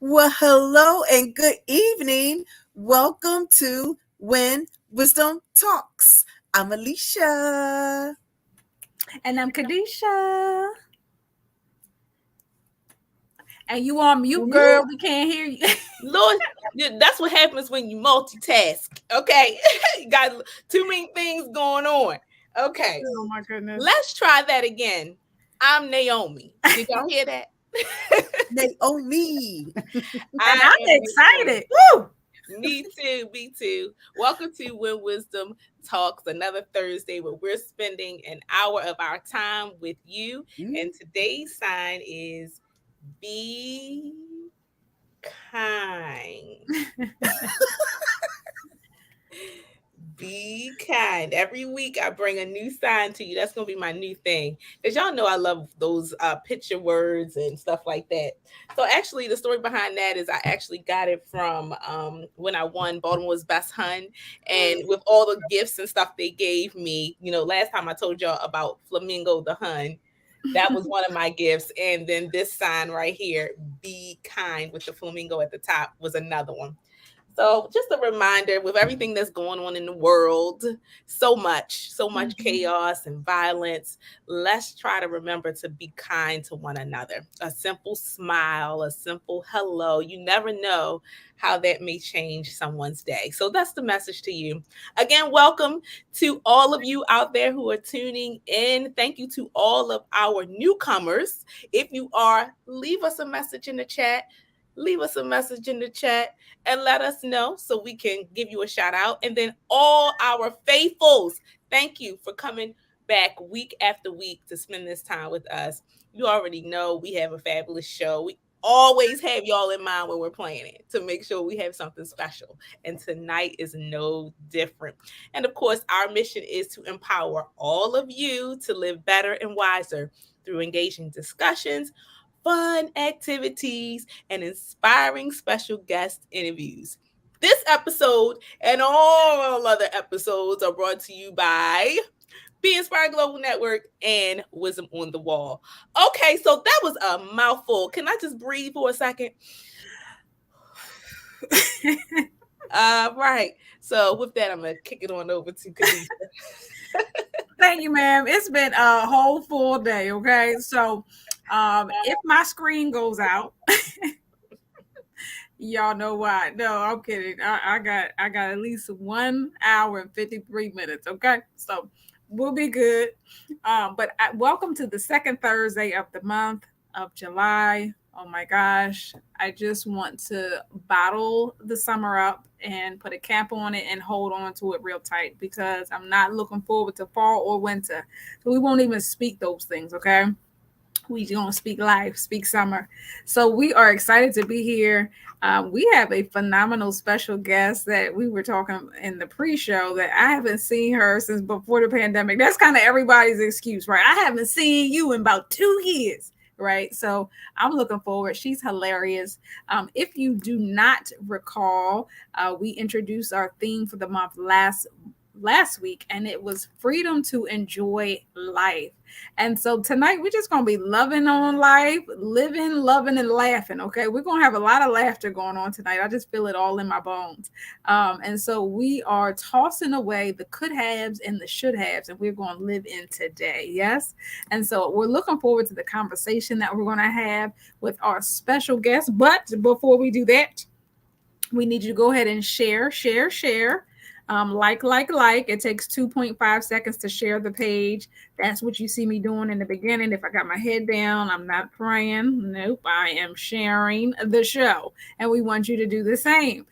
Well, hello and good evening. Welcome to When Wisdom Talks. I'm Alisha. And I'm Kadesha. And you on mute, girl. We can't hear you. Lord, that's what happens when you multitask. Okay. You got too many things going on. Okay. Oh my goodness. Let's try that again. I'm Naomi. Did y'all hear that? Naomi. I'm excited. Woo! Me too. Welcome to When Wisdom Talks, another Thursday where we're spending an hour of our time with you. And today's sign is be kind. Be kind. Every week I bring a new sign to you. That's going to be my new thing. Because y'all know I love those picture words and stuff like that. So actually the story behind that is I actually got it from when I won Baltimore's Best Hun. And with all the gifts and stuff they gave me, you know, last time I told y'all about Flamingo the Hun. That was one of my gifts. And then this sign right here, be kind with the flamingo at the top, was another one. So just a reminder, with everything that's going on in the world, so much chaos and violence, let's try to remember to be kind to one another. A simple smile, a simple hello. You never know how that may change someone's day. So that's the message to you. Again, welcome to all of you out there who are tuning in. Thank you to all of our newcomers. If you are, leave us a message in the chat. Leave us a message in the chat and let us know so we can give you a shout out. And then all our faithfuls, thank you for coming back week after week to spend this time with us. You already know we have a fabulous show. We always have y'all in mind when we're planning to make sure we have something special. And tonight is no different. And of course, our mission is to empower all of you to live better and wiser through engaging discussions, fun activities, and inspiring special guest interviews. This episode and all other episodes are brought to you by Be Inspired Global Network and Wisdom on the Wall. Okay, so that was a mouthful. Can I just breathe for a second? Right. So with that, I'm going to kick it on over to Kadesha. Thank you, ma'am. It's been a whole full day, okay? So if my screen goes out, y'all know why. No, I'm kidding. I got at least 1 hour and 53 minutes, okay? So we'll be good. But welcome to the second Thursday of the month of July. Oh my gosh. I just want to bottle the summer up and put a cap on it and hold on to it real tight because I'm not looking forward to fall or winter. So we won't even speak those things, okay? We don't speak life, speak summer. So we are excited to be here. We have a phenomenal special guest that we were talking in the pre-show that I haven't seen her since before the pandemic. That's kind of everybody's excuse, right? I haven't seen you in about 2 years. Right. So I'm looking forward. She's hilarious. If you do not recall, we introduced our theme for the month last week, and it was freedom to enjoy life. And so tonight we're just gonna be loving on life, living, loving, and laughing. Okay, we're gonna have a lot of laughter going on tonight. I just feel it all in my bones. And so we are tossing away the could haves and the should haves, and we're going to live in today. Yes. And so we're looking forward to the conversation that we're going to have with our special guest. But before we do that, we need you to go ahead and share. Like. It takes 2.5 seconds to share the page. That's what you see me doing in the beginning. If I got my head down, I'm not praying. Nope, I am sharing the show. And we want you to do the same.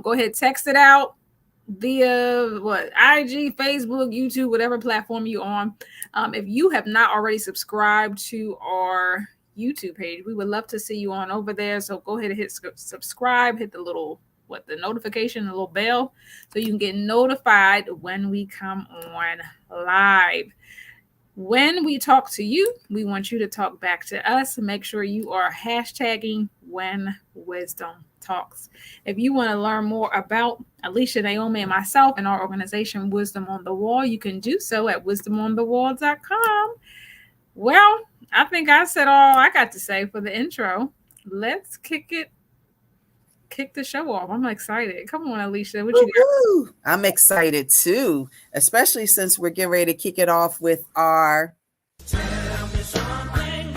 Go ahead, text it out via IG, Facebook, YouTube, whatever platform you're on. If you have not already subscribed to our YouTube page, we would love to see you on over there. So go ahead and hit subscribe, hit the little the notification, the little bell, so you can get notified when we come on live. When we talk to you, we want you to talk back to us. Make sure you are hashtagging When Wisdom Talks. If you want to learn more about Alisha, Naomi, and myself and our organization, Wisdom on the Wall, you can do so at wisdomonthewall.com. Well, I think I said all I got to say for the intro. Let's kick the show off. I'm excited. Come on, Alisha. What you got? I'm excited too, especially since we're getting ready to kick it off with our Tell Me Something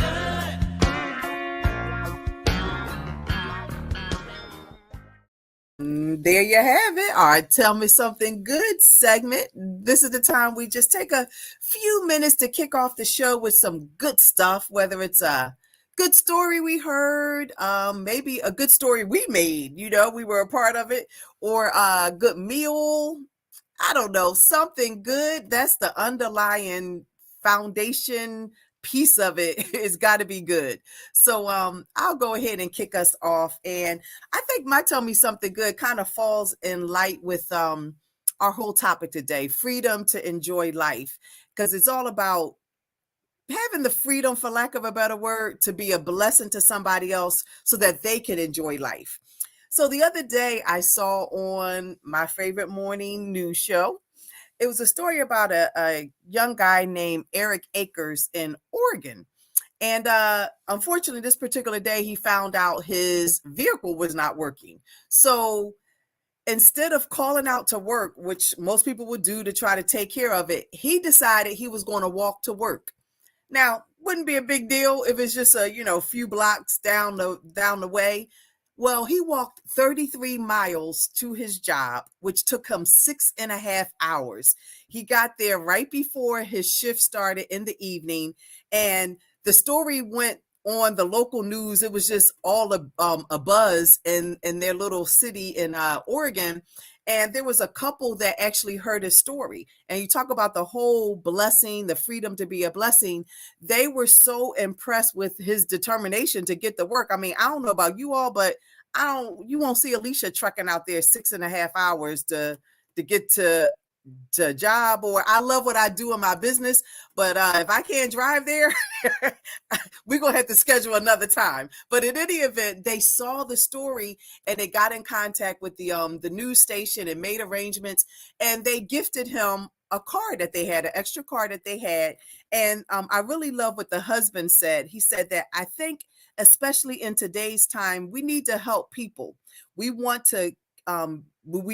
Good. There you have it. Our Tell Me Something Good segment. This is the time we just take a few minutes to kick off the show with some good stuff, whether it's a good story we heard, maybe a good story we made, we were a part of it, or a good meal. I don't know, something good. That's the underlying foundation piece of it. It's got to be good. So I'll go ahead and kick us off. And I think my Tell Me Something Good kind of falls in light with our whole topic today, freedom to enjoy life, because it's all about having the freedom, for lack of a better word, to be a blessing to somebody else so that they can enjoy life. So the other day I saw on my favorite morning news show, it was a story about a young guy named Eric Akers in Oregon. And unfortunately, this particular day, he found out his vehicle was not working. So instead of calling out to work, which most people would do to try to take care of it, he decided he was going to walk to work. Now, wouldn't be a big deal if it's just a, few blocks down the way. Well, he walked 33 miles to his job, which took him 6.5 hours. He got there right before his shift started in the evening, and the story went on the local news. It was just all a buzz in their little city in Oregon. And there was a couple that actually heard his story. And you talk about the whole blessing, the freedom to be a blessing. They were so impressed with his determination to get to work. I mean, I don't know about you all, but you won't see Alisha trucking out there 6.5 hours to get to a job. Or I love what I do in my business, but if I can't drive there, we're going to have to schedule another time. But in any event, they saw the story and they got in contact with the news station and made arrangements, and they gifted him a car that they had, an extra car that they had. And I really love what the husband said. He said that I think, especially in today's time, we need to help people. We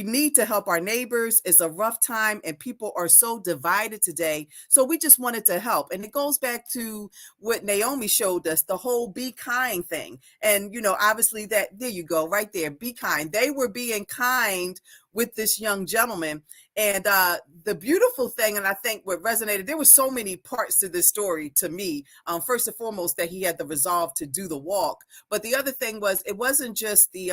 need to help our neighbors. It's a rough time and people are so divided today. So we just wanted to help. And it goes back to what Naomi showed us, the whole be kind thing. And, obviously there you go, right there, be kind. They were being kind with this young gentleman. And the beautiful thing, and I think what resonated, there were so many parts to this story to me. First and foremost, that he had the resolve to do the walk. But the other thing was, it wasn't just the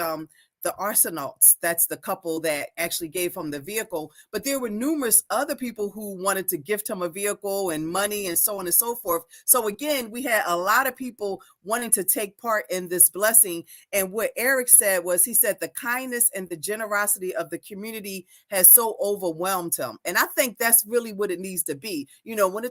Arsenals, that's the couple that actually gave him the vehicle, but there were numerous other people who wanted to gift him a vehicle and money and so on and so forth. So again, we had a lot of people wanting to take part in this blessing. And what Eric said was, he said the kindness and the generosity of the community has so overwhelmed him. And I think that's really what it needs to be. When we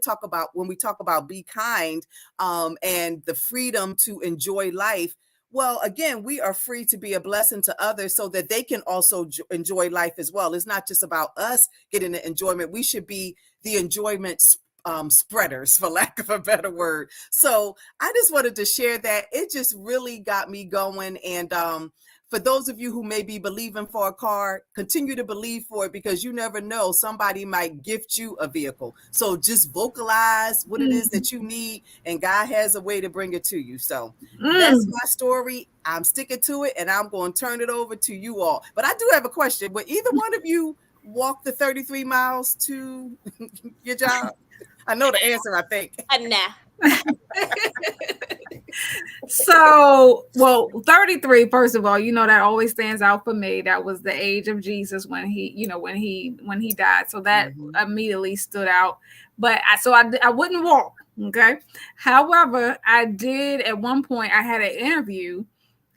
talk about be kind, and the freedom to enjoy life, Well, again, we are free to be a blessing to others so that they can also enjoy life as well. It's not just about us getting the enjoyment. We should be the enjoyment spreaders, for lack of a better word. So I just wanted to share that. It just really got me going. And for those of you who may be believing for a car, continue to believe for it, because you never know, somebody might gift you a vehicle. So just vocalize what it is that you need, and God has a way to bring it to you. So that's my story. I'm sticking to it, and I'm going to turn it over to you all. But I do have a question. Would either one of you walk the 33 miles to your job? I know the answer, I think. Nah. So, well, 33, first of all, that always stands out for me. That was the age of Jesus when he died. So that immediately stood out. But I wouldn't walk. Okay. However, I did at one point, I had an interview,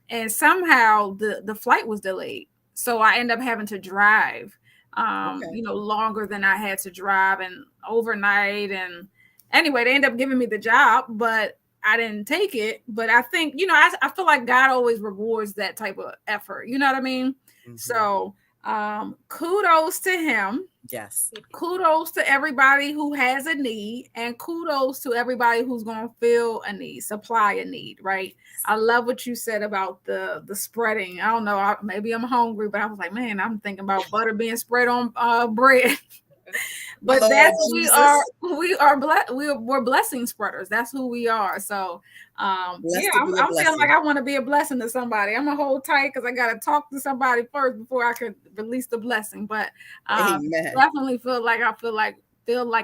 and somehow the flight was delayed. So I ended up having to drive, longer than I had to drive, and overnight. And anyway, they ended up giving me the job, but I didn't take it. But I think, I feel like God always rewards that type of effort. You know what I mean? So kudos to him. Yes. Kudos to everybody who has a need, and kudos to everybody who's going to fill a need, supply a need, right? I love what you said about the spreading. I don't know, maybe I'm hungry, but I was like, man, I'm thinking about butter being spread on bread. But Lord that's Jesus. we're blessing spreaders. That's who we are. So I'm feeling like I want to be a blessing to somebody. I'm gonna hold tight because I gotta talk to somebody first before I could release the blessing. But definitely feel like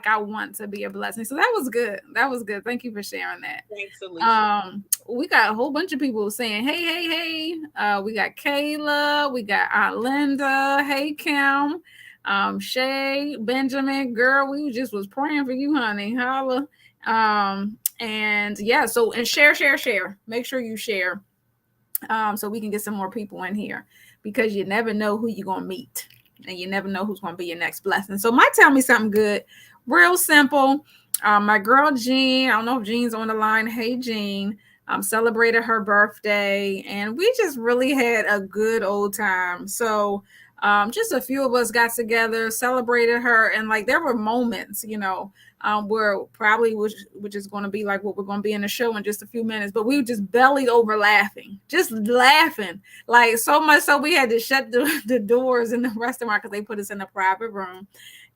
I want to be a blessing. So that was good. Thank you for sharing that. Thanks, Alisha. We got a whole bunch of people saying, hey. We got Kayla, we got Aunt Linda, hey Kim. Shay, Benjamin, girl, we just was praying for you, honey. Holla. And share. Make sure you share. So we can get some more people in here, because you never know who you're gonna meet, and you never know who's gonna be your next blessing. So tell me something good, real simple. My girl Jean, I don't know if Jean's on the line. Hey Jean, celebrated her birthday, and we just really had a good old time. So just a few of us got together, celebrated her, and like there were moments, where probably which is going to be like what we're going to be in the show in just a few minutes, but we were just bellied over laughing, like so much so we had to shut the doors in the restaurant because they put us in a private room,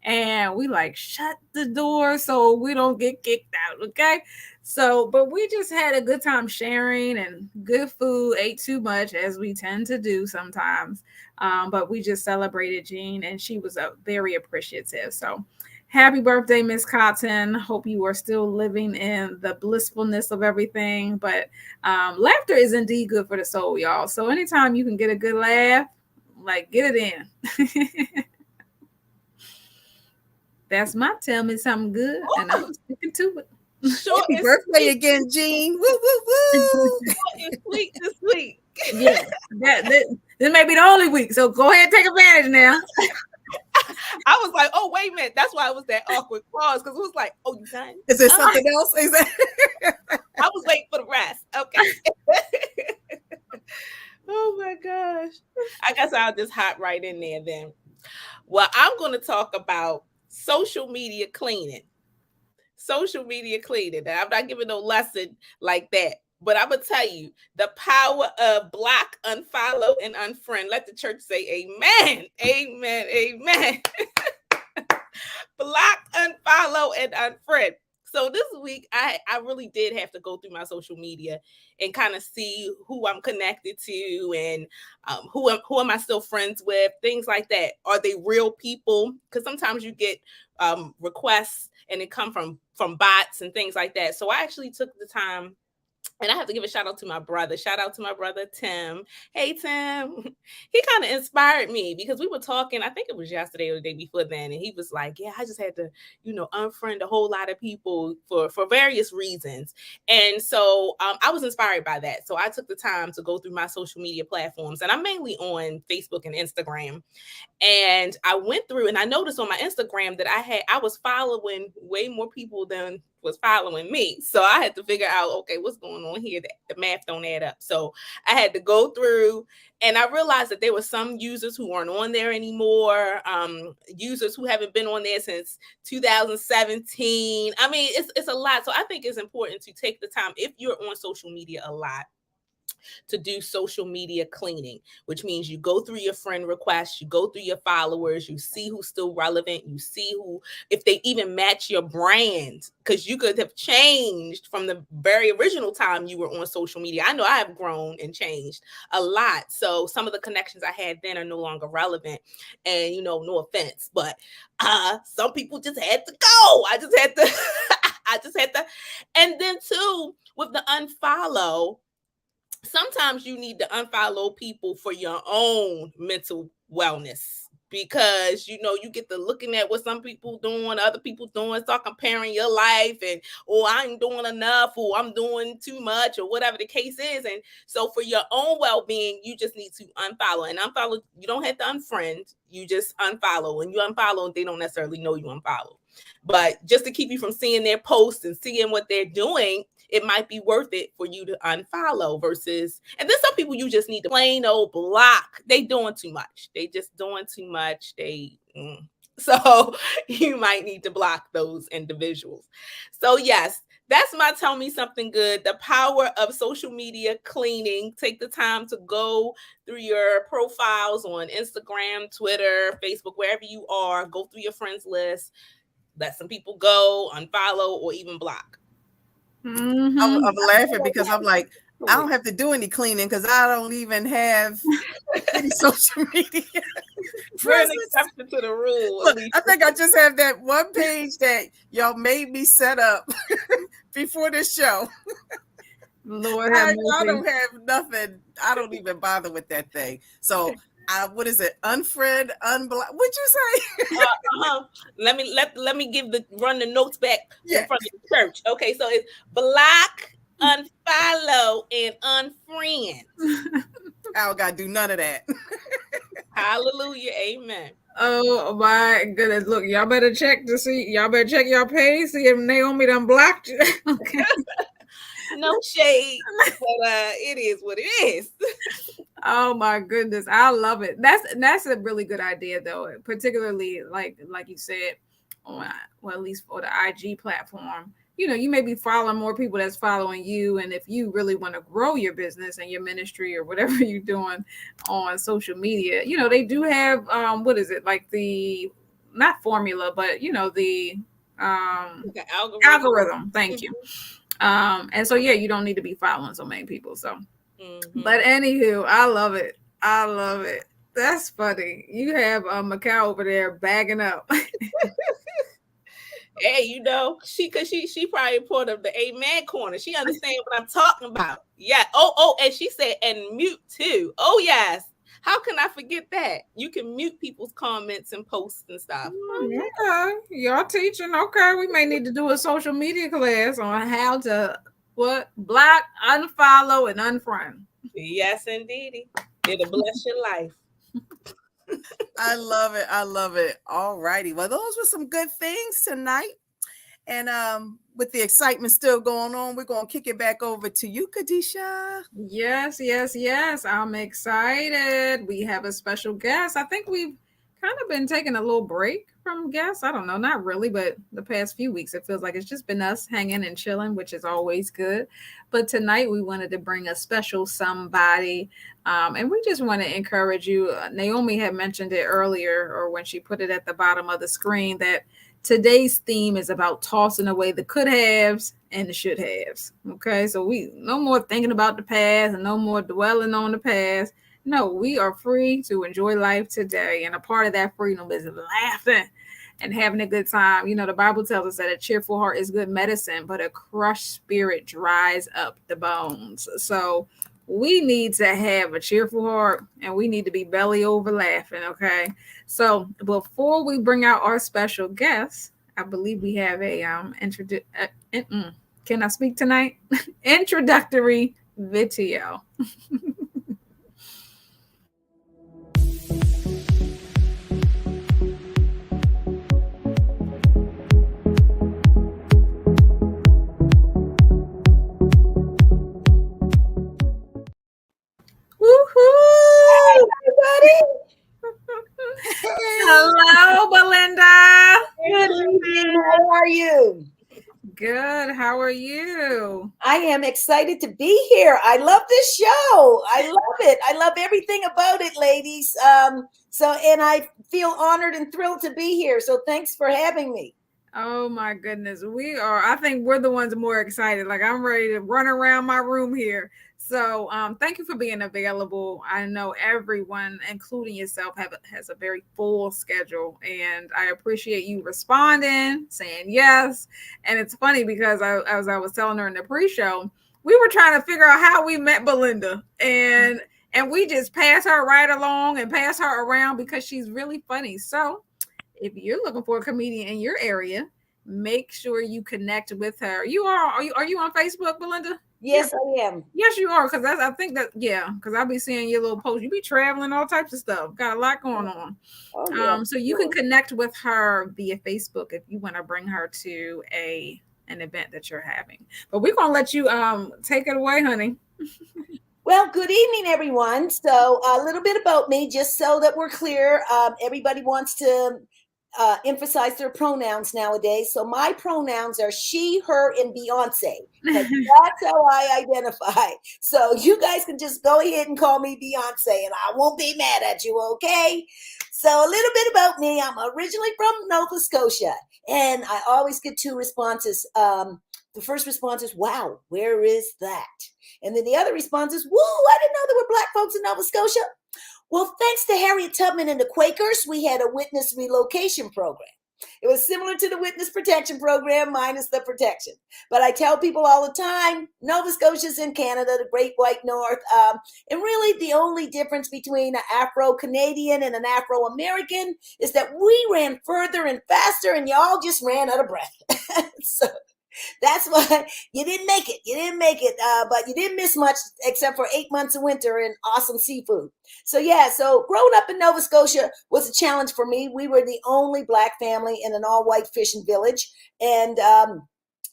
and we like shut the door so we don't get kicked out. Okay. So, but we just had a good time sharing, and good food, ate too much as we tend to do sometimes. But we just celebrated Jean, and she was very appreciative. So happy birthday, Miss Cotton. Hope you are still living in the blissfulness of everything. But laughter is indeed good for the soul, y'all. So anytime you can get a good laugh, like get it in. That's my tell me something good, and I'm sticking to it. Happy birthday again, Jean. Woo, woo, woo. It's sweet this week. Yeah, this may be the only week, so go ahead and take advantage now. I was like, oh, wait a minute. That's why it was that awkward pause, because it was like, oh, you done? Is there something else? I was waiting for the rest. Okay. Oh, my gosh. I guess I'll just hop right in there then. Well, I'm going to talk about social media cleaning. Social media cleaning. And I'm not giving no lesson like that, but I'm gonna tell you the power of block, unfollow, and unfriend. Let the church say amen. Amen. Amen. Block, unfollow, and unfriend. So this week, I really did have to go through my social media and kind of see who I'm connected to, and who am I still friends with, things like that. Are they real people? Because sometimes you get requests and it come from bots and things like that. So I actually took the time. And I have to give a shout out to my brother. Shout out to my brother, Tim. Hey, Tim. He kind of inspired me because we were talking, I think it was yesterday or the day before then. And he was like, yeah, I just had to, unfriend a whole lot of people for various reasons. And so I was inspired by that. So I took the time to go through my social media platforms. And I'm mainly on Facebook and Instagram. And I went through and I noticed on my Instagram that I was following way more people than was following me. So I had to figure out, okay, what's going on here? The math don't add up. So I had to go through, and I realized that there were some users who weren't on there anymore. Users who haven't been on there since 2017. I mean, it's a lot. So I think it's important to take the time, if you're on social media a lot, to do social media cleaning, which means you go through your friend requests, you go through your followers, you see who's still relevant, you see who, if they even match your brand, because you could have changed from the very original time you were on social media. I know I have grown and changed a lot. So some of the connections I had then are no longer relevant. And, you know, no offense, but some people just had to go. I just had to. And then too, with the unfollow, sometimes you need to unfollow people for your own mental wellness, because, you know, you get to looking at what some people doing, other people doing, start comparing your life, and, oh, I ain't doing enough, or I'm doing too much, or whatever the case is. And so for your own well-being, you just need to unfollow. And unfollow, you don't have to unfriend, you just unfollow. And you unfollow, and they don't necessarily know you unfollow. But just to keep you from seeing their posts and seeing what they're doing, it might be worth it for you to unfollow versus, and then some people you just need to plain old block. They doing too much. They just doing too much. So you might need to block those individuals. So yes, that's my Tell Me Something Good, the power of social media cleaning. Take the time to go through your profiles on Instagram, Twitter, Facebook, wherever you are. Go through your friends list. Let some people go, unfollow, or even block. I'm laughing because I'm like, I don't have to do any cleaning because I don't even have any social media. We're an exception to the rule. Look, I think I just have that one page that y'all made me set up before this show. Lord, I don't have nothing. I don't even bother with that thing. So what is it? Unfriend, unblock. What'd you say? Let me run the notes back in front of the church. Okay, so it's block, unfollow, and unfriend. I don't gotta do none of that. Hallelujah, amen. Oh my goodness! Look, y'all better check to see. Y'all better check your page, see if Naomi done blocked you. Okay. No shade, but it is what it is. Oh my goodness, I love it. That's a really good idea, though. Particularly like you said, at least for the IG platform. You know, you may be following more people that's following you, and if you really want to grow your business and your ministry or whatever you're doing on social media, you know, they do have what is it, like the not formula, but you know the algorithm. Thank you. And so yeah, you don't need to be following so many people. So, but anywho, I love it. That's funny. You have Macau over there bagging up. Hey, you know, she probably part of the Amen corner. She understands what I'm talking about. Yeah. Oh, and she said, and mute too. Oh yes. How can I forget that? You can mute people's comments and posts and stuff. Okay, y'all teaching. Okay, we may need to do a social media class on how to block, unfollow, and unfriend. Yes, indeed. It'll bless your life. I love it. All righty. Well, those were some good things tonight. And with the excitement still going on, we're going to kick it back over to you, Kadesha. Yes. I'm excited. We have a special guest. I think we've kind of been taking a little break from guests. I don't know, not really, but the past few weeks, it feels like it's just been us hanging and chilling, which is always good. But tonight we wanted to bring a special somebody. And we just want to encourage you. Naomi had mentioned it earlier, or when she put it at the bottom of the screen, that today's theme is about tossing away the could haves and the should haves. Okay, so we no more thinking about the past and no more dwelling on the past. No, we are free to enjoy life today. And a part of that freedom is laughing and having a good time. You know, the Bible tells us that a cheerful heart is good medicine, but a crushed spirit dries up the bones. So we need to have a cheerful heart and we need to be belly over laughing. Okay. So before we bring out our special guest, I believe we have a can I speak tonight? Introductory video. you? I am excited to be here. I love this show. I love it. I love everything about it, ladies. And I feel honored and thrilled to be here. So thanks for having me. Oh my goodness. We are, I think we're the ones more excited. Like I'm ready to run around my room here. So thank you for being available. I know everyone, including yourself, has a very full schedule. And I appreciate you responding, saying yes. And it's funny because as I was telling her in the pre-show, we were trying to figure out how we met Belinda. And we just pass her right along and pass her around because she's really funny. So if you're looking for a comedian in your area, make sure you connect with her. Are you on Facebook, Belinda? Yes, I am. Yes, you are. Because because I'll be seeing your little posts. You be traveling, all types of stuff. Got a lot going on. Oh, yeah. So you can connect with her via Facebook if you want to bring her to an event that you're having. But we're gonna let you take it away, honey. Well, good evening, everyone. So a little bit about me, just so that we're clear. Everybody wants to emphasize their pronouns nowadays. So my pronouns are she, her, and Beyonce. That's how I identify. So you guys can just go ahead and call me Beyonce, and I won't be mad at you, okay? So a little bit about me. I'm originally from Nova Scotia, and I always get two responses. The first response is, wow, where is that? And then the other response is, woo, I didn't know there were Black folks in Nova Scotia. Well, thanks to Harriet Tubman and the Quakers, we had a witness relocation program. It was similar to the witness protection program, minus the protection. But I tell people all the time, Nova Scotia's in Canada, the Great White North. And really the only difference between an Afro-Canadian and an Afro-American is that we ran further and faster, and y'all just ran out of breath. So that's why you didn't make it. You didn't make it, but you didn't miss much except for 8 months of winter and awesome seafood. So growing up in Nova Scotia was a challenge for me. We were the only Black family in an all-white fishing village. And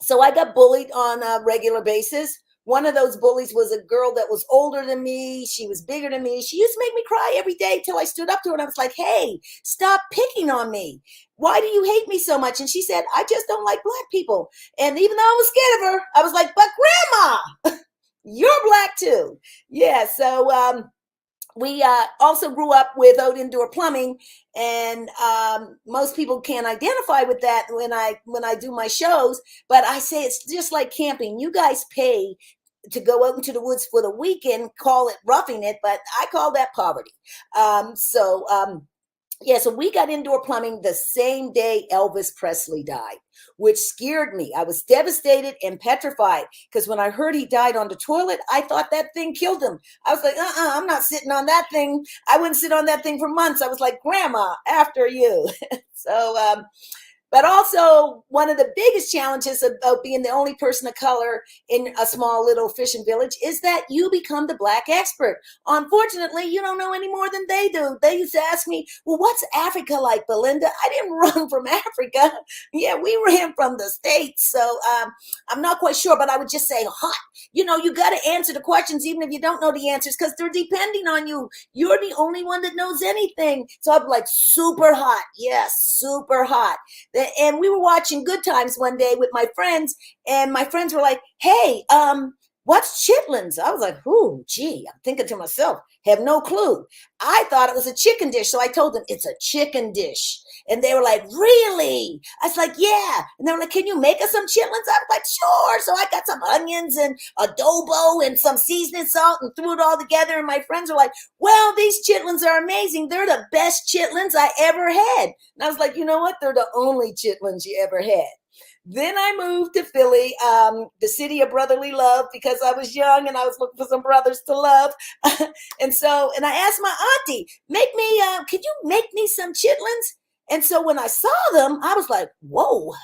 so I got bullied on a regular basis. One of those bullies was a girl that was older than me. She was bigger than me. She used to make me cry every day till I stood up to her and I was like, hey, stop picking on me. Why do you hate me so much? And she said, I just don't like Black people. And even though I was scared of her, I was like, but Grandma, you're Black too. Yeah, so we also grew up without indoor plumbing, and most people can't identify with that when I do my shows. But I say it's just like camping. You guys pay to go out into the woods for the weekend, call it roughing it, but I call that poverty. So we got indoor plumbing the same day Elvis Presley died, which scared me. I was devastated and petrified because when I heard he died on the toilet, I thought that thing killed him. I was like, I'm not sitting on that thing. I wouldn't sit on that thing for months. I was like, Grandma, after you. But also one of the biggest challenges about being the only person of color in a small little fishing village is that you become the Black expert. Unfortunately, you don't know any more than they do. They used to ask me, well, what's Africa like, Belinda? I didn't run from Africa. Yeah, we ran from the States. So I'm not quite sure, but I would just say hot. You know, you got to answer the questions even if you don't know the answers because they're depending on you. You're the only one that knows anything. So I'm like, super hot. Yes, super hot. And we were watching Good Times one day with my friends, and my friends were like, hey, what's chitlins? I was like, ooh, gee, I'm thinking to myself, have no clue. I thought it was a chicken dish. So I told them it's a chicken dish. And they were like, really? I was like, yeah. And they were like, can you make us some chitlins? I was like, sure. So I got some onions and adobo and some seasoning salt and threw it all together. And my friends were like, well, these chitlins are amazing. They're the best chitlins I ever had. And I was like, you know what? They're the only chitlins you ever had. Then I moved to Philly, the city of brotherly love, because I was young and I was looking for some brothers to love. And I asked my auntie, could you make me some chitlins? And so when I saw them, I was like, whoa,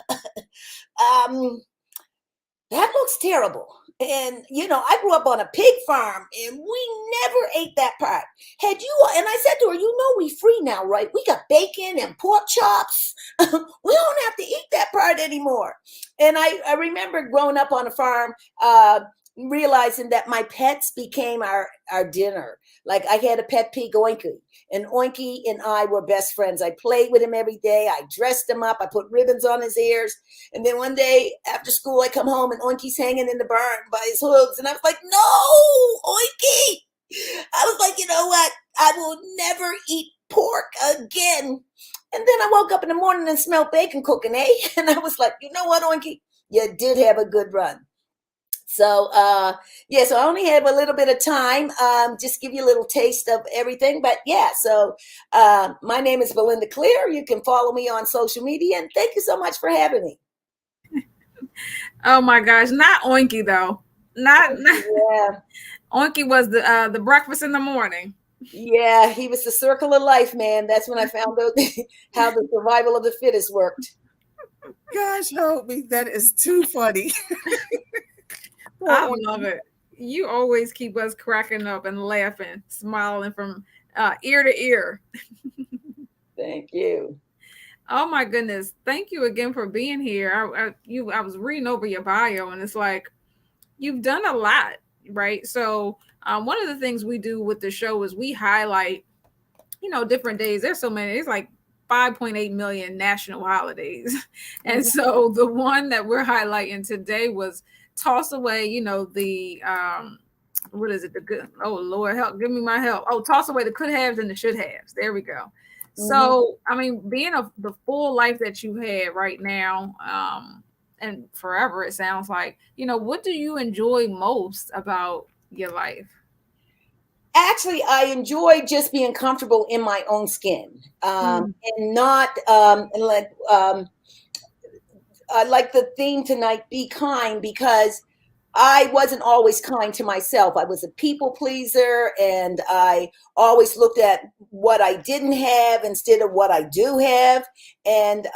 that looks terrible. And, you know, I grew up on a pig farm and we never ate that part. And I said to her, you know, we free now, right? We got bacon and pork chops. We don't have to eat that part anymore. And I remember growing up on a farm, realizing that my pets became our dinner. Like I had a pet pig, Oinky, and Oinky and I were best friends. I played with him every day. I dressed him up. I put ribbons on his ears. And then one day after school, I come home and Oinky's hanging in the barn by his hooves. And I was like, no, Oinky. I was like, you know what? I will never eat pork again. And then I woke up in the morning and smelled bacon cooking, eh? And I was like, you know what, Oinky? You did have a good run. So, yeah, so I only have a little bit of time, just give you a little taste of everything. But yeah, so my name is Belinda Clear. You can follow me on social media. And thank you so much for having me. Oh my gosh, not Oinky though. Not Yeah. Oinky was the breakfast in the morning. Yeah, he was the circle of life, man. That's when I found out how the survival of the fittest worked. Gosh, help me. That is too funny. I love it. You always keep us cracking up and laughing, smiling from ear to ear. Thank you. Oh my goodness. Thank you again for being here. I was reading over your bio and it's like you've done a lot, right? So one of the things we do with the show is we highlight, different days. There's so many. It's like 5.8 million national holidays. And so the one that we're highlighting today was toss away, the what is it? The good, oh Lord, help, give me my help. Oh, toss away the could haves and the should haves. There we go. So, I mean, being the full life that you had right now, and forever, it sounds like, what do you enjoy most about your life? Actually, I enjoy just being comfortable in my own skin, and not I like the theme tonight, be kind, because I wasn't always kind to myself. I was a people pleaser, and I always looked at what I didn't have instead of what I do have. And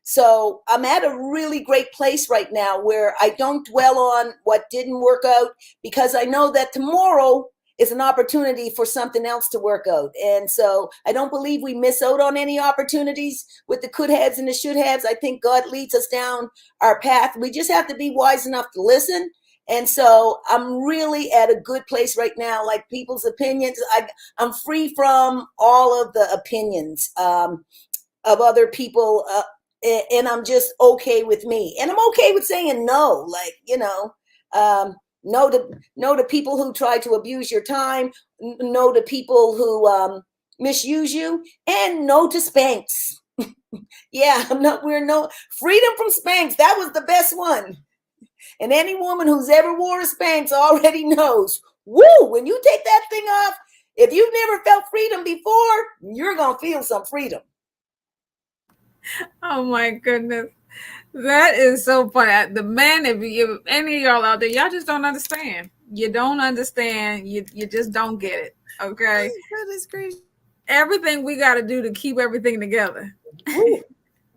so I'm at a really great place right now where I don't dwell on what didn't work out, because I know that tomorrow is an opportunity for something else to work out. And so I don't believe we miss out on any opportunities with the could haves and the should haves. I think God leads us down our path. We just have to be wise enough to listen. And so I'm really at a good place right now. Like people's opinions, I'm free from all of the opinions of other people, and I'm just okay with me. And I'm okay with saying no, like, no to people who try to abuse your time, no to people who misuse you, and no to Spanx. Yeah, we're no freedom from Spanx. That was the best one. And any woman who's ever wore a Spanx already knows, woo, when you take that thing off, if you've never felt freedom before, you're going to feel some freedom. Oh my goodness. That is so funny. The man, if any of y'all out there, y'all just don't understand. You don't understand. You just don't get it. Okay. That is crazy. Everything we got to do to keep everything together.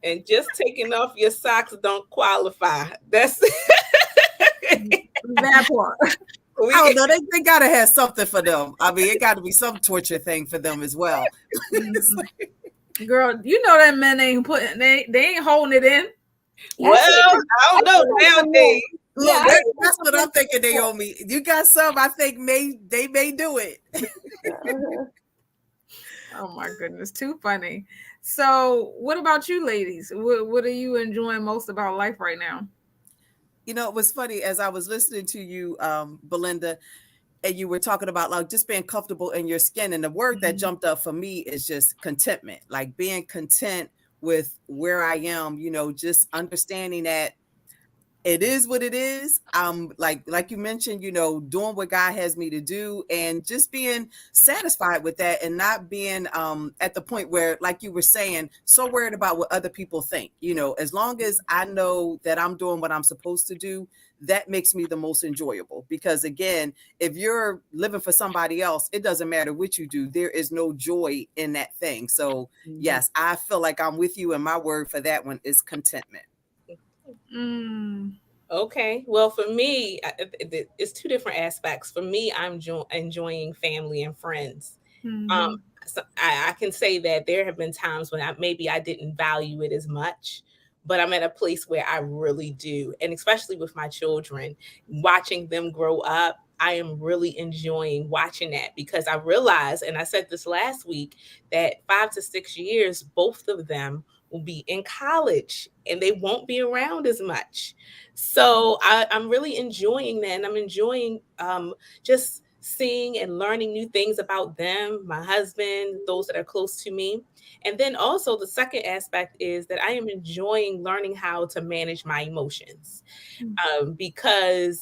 And just taking off your socks don't qualify. That's that part. I don't know. They got to have something for them. I mean, it got to be some torture thing for them as well. Girl, you know that men ain't putting, they ain't holding it in. Well, I don't know nowadays. Look, that's what I'm thinking, Naomi. You got some, I think they may do it. Oh my goodness, too funny. So what about you ladies? What are you enjoying most about life right now? It was funny as I was listening to you, Belinda, and you were talking about like just being comfortable in your skin. And the word that jumped up for me is just contentment, like being content with where I am, just understanding that it is what it is. Like you mentioned, doing what God has me to do and just being satisfied with that and not being at the point where, like you were saying, so worried about what other people think. As long as I know that I'm doing what I'm supposed to do, that makes me the most enjoyable. Because again, if you're living for somebody else, it doesn't matter what you do. There is no joy in that thing. So yes, I feel like I'm with you. And my word for that one is contentment. Okay. Well, for me, it's two different aspects. For me, I'm enjoying family and friends. So I can say that there have been times when maybe I didn't value it as much, but I'm at a place where I really do. And especially with my children, watching them grow up, I am really enjoying watching that, because I realized, and I said this last week, that 5 to 6 years, both of them will be in college and they won't be around as much. So I'm really enjoying that. And I'm enjoying just seeing and learning new things about them, my husband, those that are close to me. And then also the second aspect is that I am enjoying learning how to manage my emotions, because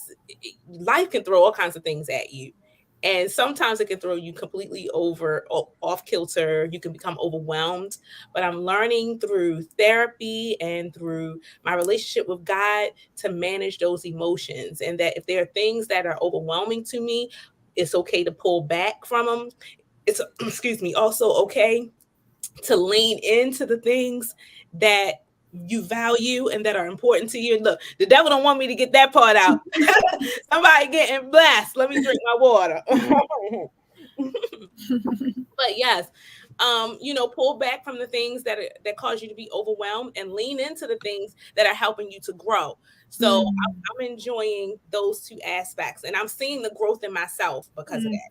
life can throw all kinds of things at you. And sometimes it can throw you completely off kilter. You can become overwhelmed. But I'm learning through therapy and through my relationship with God to manage those emotions. And that if there are things that are overwhelming to me, it's okay to pull back from them. It's, excuse me, also okay to lean into the things that you value and that are important to you. And look, the devil don't want me to get that part out. Somebody getting blessed. Let me drink my water. But yes, pull back from the things that cause you to be overwhelmed and lean into the things that are helping you to grow. So I'm enjoying those two aspects, and I'm seeing the growth in myself because of that.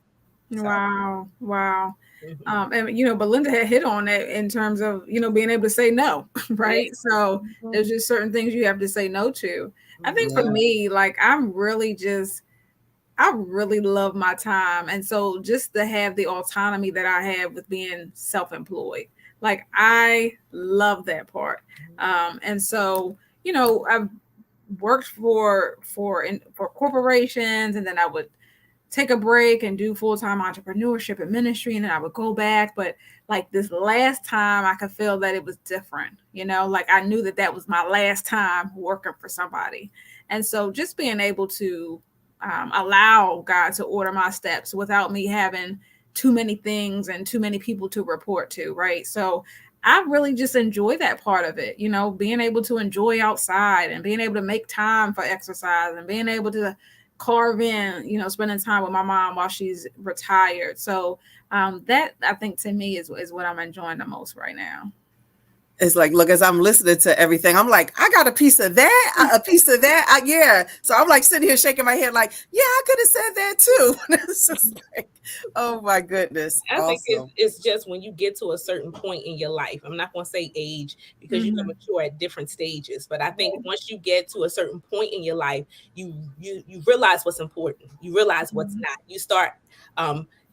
So. Wow. Mm-hmm. And Belinda had hit on that in terms of being able to say no, right? Yeah. So there's just certain things you have to say no to. I think Yeah. for me, like I really love my time, and so just to have the autonomy that I have with being self-employed, like I love that part. And so I've worked for corporations, and then I would take a break and do full-time entrepreneurship and ministry, and then I would go back. But like this last time, I could feel that it was different, like I knew that was my last time working for somebody. And so just being able to allow God to order my steps without me having too many things and too many people to report to, right? So I really just enjoy that part of it, being able to enjoy outside and being able to make time for exercise and being able to carve in, spending time with my mom while she's retired. So that I think to me is what I'm enjoying the most right now. It's like, look, as I'm listening to everything, I'm like, I got a piece of that, a piece of that. Yeah. So I'm like sitting here shaking my head like, yeah, I could have said that too. It's just like, oh my goodness. I think Awesome. it's just when you get to a certain point in your life. I'm not going to say age, because you can mature at different stages. But I think once you get to a certain point in your life, you realize what's important. You realize what's not. You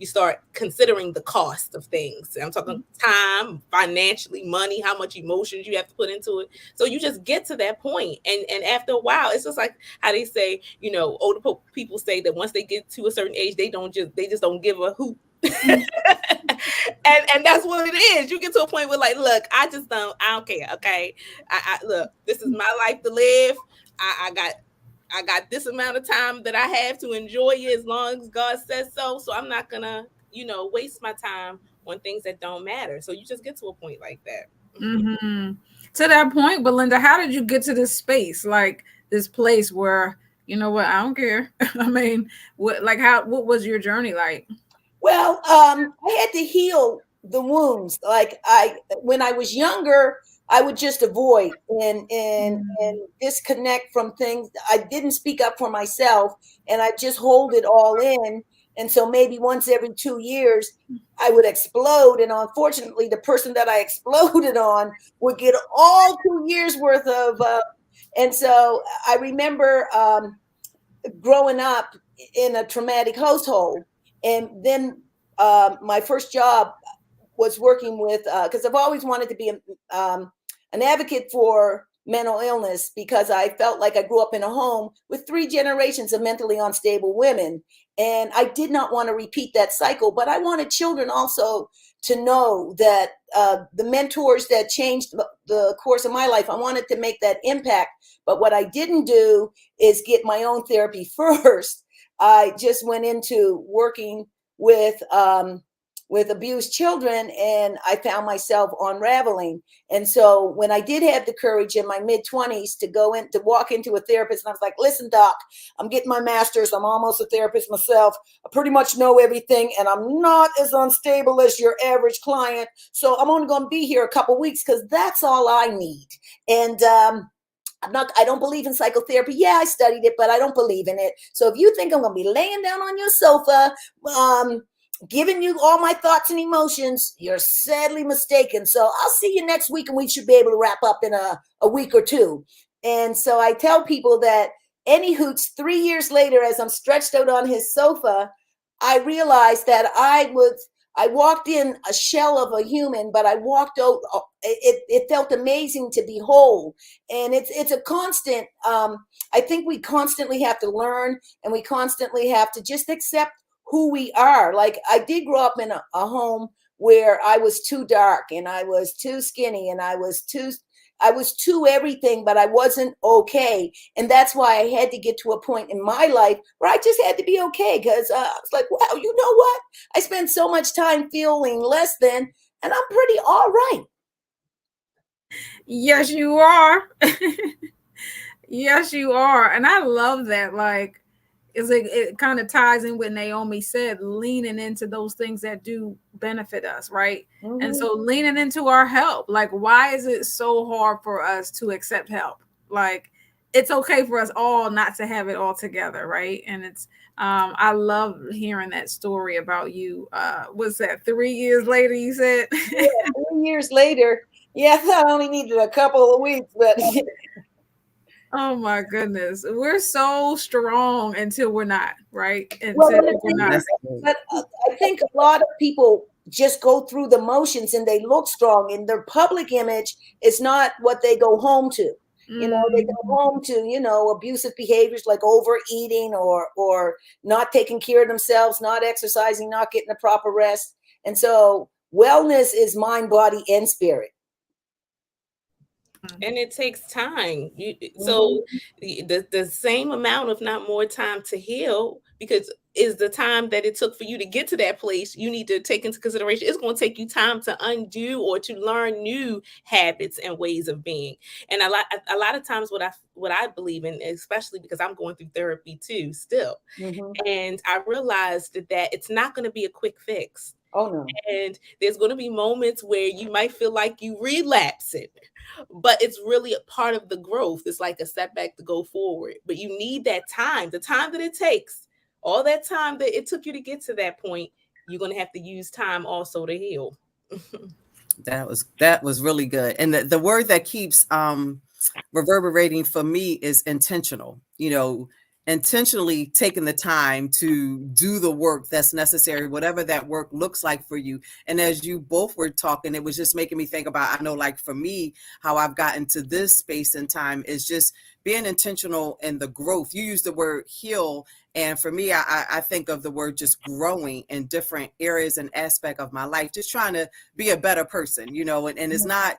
start considering the cost of things. I'm talking time, financially, money, how much emotions you have to put into it. So you just get to that point. And after a while, it's just like how they say, older people say that once they get to a certain age, they just don't give a hoot. and that's what it is. You get to a point where like, look, I don't care. Okay. I look, this is my life to live. I got this amount of time that I have to enjoy it as long as God says so. So I'm not gonna, waste my time on things that don't matter. So you just get to a point like that. To that point, Belinda, how did you get to this space, like this place where, what, I don't care. I mean, what was your journey like? Well, I had to heal the wounds. Like when I was younger, I would just avoid and disconnect from things. I didn't speak up for myself, and I just hold it all in. And so maybe once every 2 years, I would explode. And unfortunately, the person that I exploded on would get all 2 years worth of. And so I remember growing up in a traumatic household. And then my first job was working with, because I've always wanted to be an advocate for mental illness, because I felt like I grew up in a home with 3 generations of mentally unstable women. And I did not want to repeat that cycle, but I wanted children also to know that the mentors that changed the course of my life, I wanted to make that impact. But what I didn't do is get my own therapy first. I just went into working with with abused children, and I found myself unraveling. And so when I did have the courage in my mid-20s to go in, to walk into a therapist, and I was like, listen, doc, I'm getting my master's. I'm almost a therapist myself. I pretty much know everything, and I'm not as unstable as your average client. So I'm only going to be here a couple weeks because that's all I need. And I don't believe in psychotherapy. Yeah, I studied it, but I don't believe in it. So if you think I'm going to be laying down on your sofa, giving you all my thoughts and emotions, you're sadly mistaken. So I'll see you next week, and we should be able to wrap up in a week or two. And so I tell people that any hoots, 3 years later, as I'm stretched out on his sofa, I realized that I walked in a shell of a human, but I walked out. It felt amazing to be whole, and it's a constant. I think we constantly have to learn, and we constantly have to just accept who we are. Like, I did grow up in a home where I was too dark, and I was too skinny, and I was too everything, but I wasn't okay. And that's why I had to get to a point in my life where I just had to be okay. Because I was like, wow, you know what? I spent so much time feeling less than, and I'm pretty all right. Yes, you are. Yes, you are. And I love that. Like, it kind of ties in what Naomi said, leaning into those things that do benefit us, right? Mm-hmm. And so leaning into our help. Like, why is it so hard for us to accept help? Like, it's okay for us all not to have it all together, right? And it's I love hearing that story about you. What's that, 3 years later, you said? Yeah, 3 years later. Yeah, I thought I only needed a couple of weeks, but oh my goodness, we're so strong until we're not, right? But I think a lot of people just go through the motions and they look strong, and their public image is not what they go home to. You know, they go home to, abusive behaviors like overeating or not taking care of themselves, not exercising, not getting the proper rest. And so wellness is mind, body, and spirit. And it takes time. So the same amount, if not more time to heal, because is the time that it took for you to get to that place, you need to take into consideration. It's going to take you time to undo or to learn new habits and ways of being. And a lot of times what I believe in, especially because I'm going through therapy too still. And I realized that it's not going to be a quick fix. Oh no. And there's going to be moments where you might feel like you relapse it, but it's really a part of the growth. It's like a setback to go forward, but you need that time, the time that it takes, all that time that it took you to get to that point. You're going to have to use time also to heal. That was really good. And the word that keeps reverberating for me is intentional. Intentionally taking the time to do the work that's necessary, whatever that work looks like for you. And as you both were talking, it was just making me think about, I know, like for me, how I've gotten to this space and time is just being intentional in the growth. You use the word heal. And for me, I think of the word just growing in different areas and aspect of my life, just trying to be a better person, and it's not,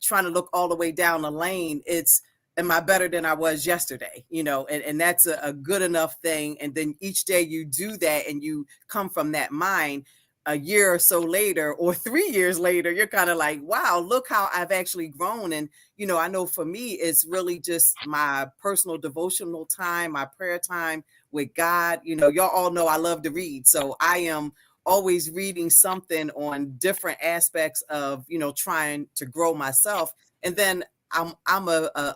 trying to look all the way down the lane. It's, am I better than I was yesterday? And that's a good enough thing. And then each day you do that and you come from that mind. A year or so later, or 3 years later, you're kind of like, wow, look how I've actually grown. And, I know for me, it's really just my personal devotional time, my prayer time with God. Y'all all know I love to read. So I am always reading something on different aspects of, trying to grow myself. And then I'm a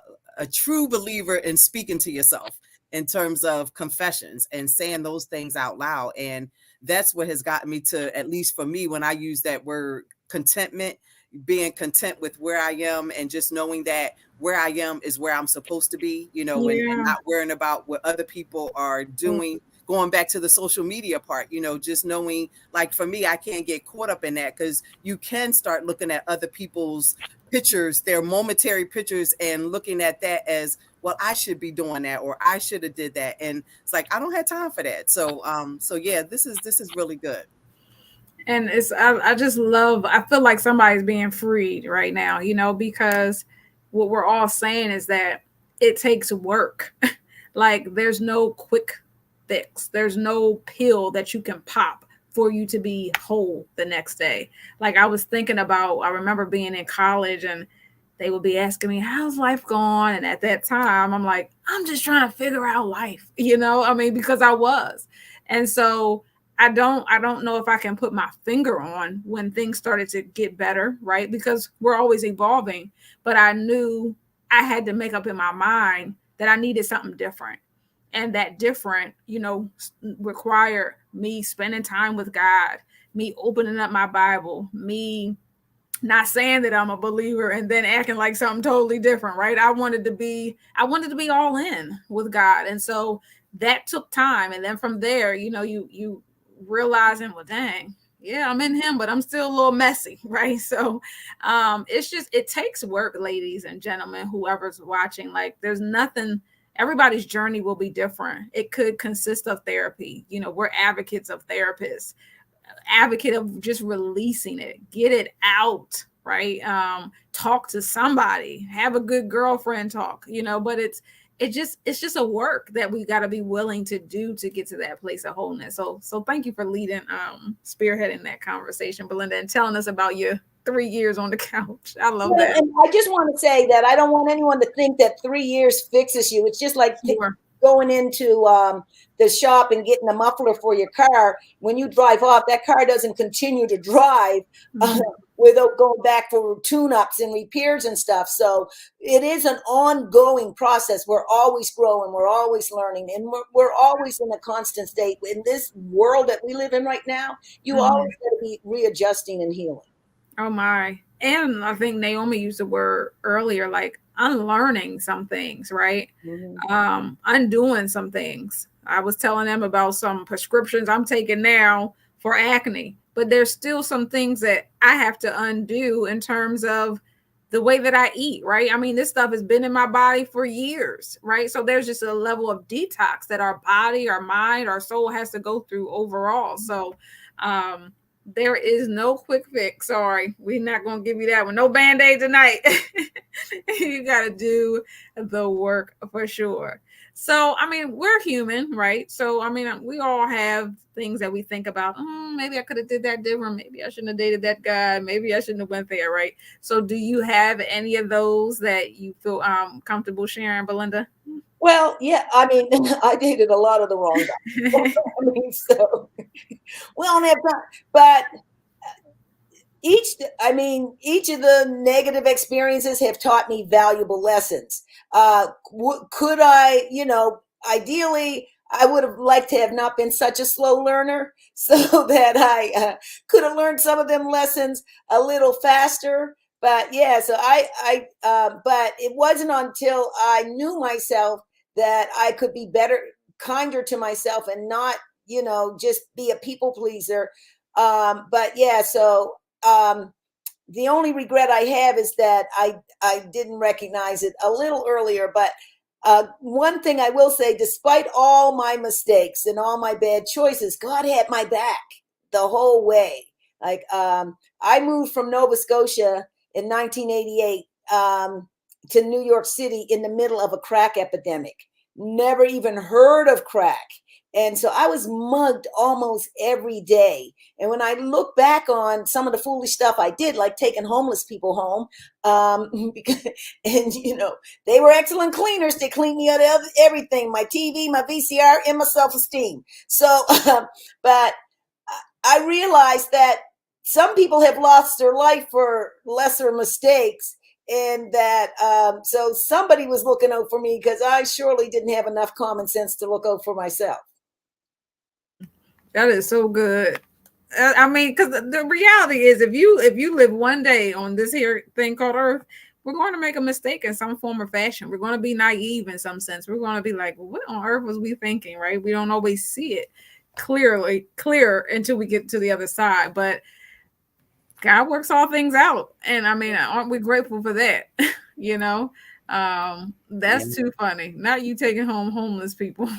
true believer in speaking to yourself in terms of confessions and saying those things out loud. And that's what has gotten me to, at least for me, when I use that word contentment, being content with where I am and just knowing that where I am is where I'm supposed to be, and not worrying about what other people are doing. Going back to the social media part, just knowing, like for me, I can't get caught up in that, because you can start looking at other people's pictures, their momentary pictures, and looking at that as, well, I should be doing that, or I should have did that. And it's like, I don't have time for that. So yeah, this is really good. And I just love, I feel like somebody's being freed right now, because what we're all saying is that it takes work. Like, there's no quick fix. There's no pill that you can pop for you to be whole the next day. Like I was thinking about, I remember being in college and they would be asking me, how's life going? And at that time, I'm like, I'm just trying to figure out life, I mean, because I was. And so I don't know if I can put my finger on when things started to get better, right? Because we're always evolving. But I knew I had to make up in my mind that I needed something different. And that different, required me spending time with God, me opening up my Bible, me not saying that I'm a believer and then acting like something totally different, right? I wanted to be all in with God. And so that took time. And then from there, you realizing, well, dang, yeah, I'm in him, but I'm still a little messy, right? So it takes work, ladies and gentlemen, whoever's watching. Like there's nothing, everybody's journey will be different. It could consist of therapy. We're advocates of therapists, advocate of just releasing it, get it out, right? Talk to somebody, have a good girlfriend talk, but it's just a work that we got to be willing to do to get to that place of wholeness. So thank you for leading, spearheading that conversation, Belinda, and telling us about your 3 years on the couch. I love that. And I just want to say that I don't want anyone to think that 3 years fixes you. It's just like Sure. going into the shop and getting a muffler for your car. When you drive off, that car doesn't continue to drive without going back for tune-ups and repairs and stuff. So it is an ongoing process. We're always growing, we're always learning, and we're always in a constant state. In this world that we live in right now, you always got to be readjusting and healing. Oh my. And I think Naomi used the word earlier, like unlearning some things, right? Undoing some things. I was telling them about some prescriptions I'm taking now for acne, but there's still some things that I have to undo in terms of the way that I eat, right? I mean, this stuff has been in my body for years, right? So there's just a level of detox that our body, our mind, our soul has to go through overall. So there is no quick fix. Sorry, we're not going to give you that one. No Band-Aid tonight. You got to do the work for sure. So, I mean, we're human, right? So, I mean, we all have things that we think about. Maybe I could have did that different. Maybe I shouldn't have dated that guy. Maybe I shouldn't have went there, right? So, do you have any of those that you feel comfortable sharing, Belinda? Well, yeah, I mean, I dated a lot of the wrong guys. I mean, so we don't have time, but each of the negative experiences have taught me valuable lessons. Could I, ideally, I would have liked to have not been such a slow learner so that I could have learned some of them lessons a little faster. But yeah, so but it wasn't until I knew myself that I could be better, kinder to myself and not, just be a people pleaser. But yeah, so the only regret I have is that I didn't recognize it a little earlier. But one thing I will say, despite all my mistakes and all my bad choices, God had my back the whole way. Like I moved from Nova Scotia in 1988 to New York City in the middle of a crack epidemic. Never even heard of crack. And so I was mugged almost every day. And when I look back on some of the foolish stuff I did, like taking homeless people home, and they were excellent cleaners. They cleaned me out of everything, my TV, my VCR, and my self-esteem. So, but I realized that some people have lost their life for lesser mistakes. And that so somebody was looking out for me because I surely didn't have enough common sense to look out for myself. That is so good. I mean, because the reality is, if you live one day on this here thing called Earth, we're going to make a mistake in some form or fashion. We're going to be naive in some sense. We're going to be like, what on earth was we thinking, right? We don't always see it clear until we get to the other side. But God works all things out. And I mean, aren't we grateful for that? That's too funny. Not you taking home homeless people.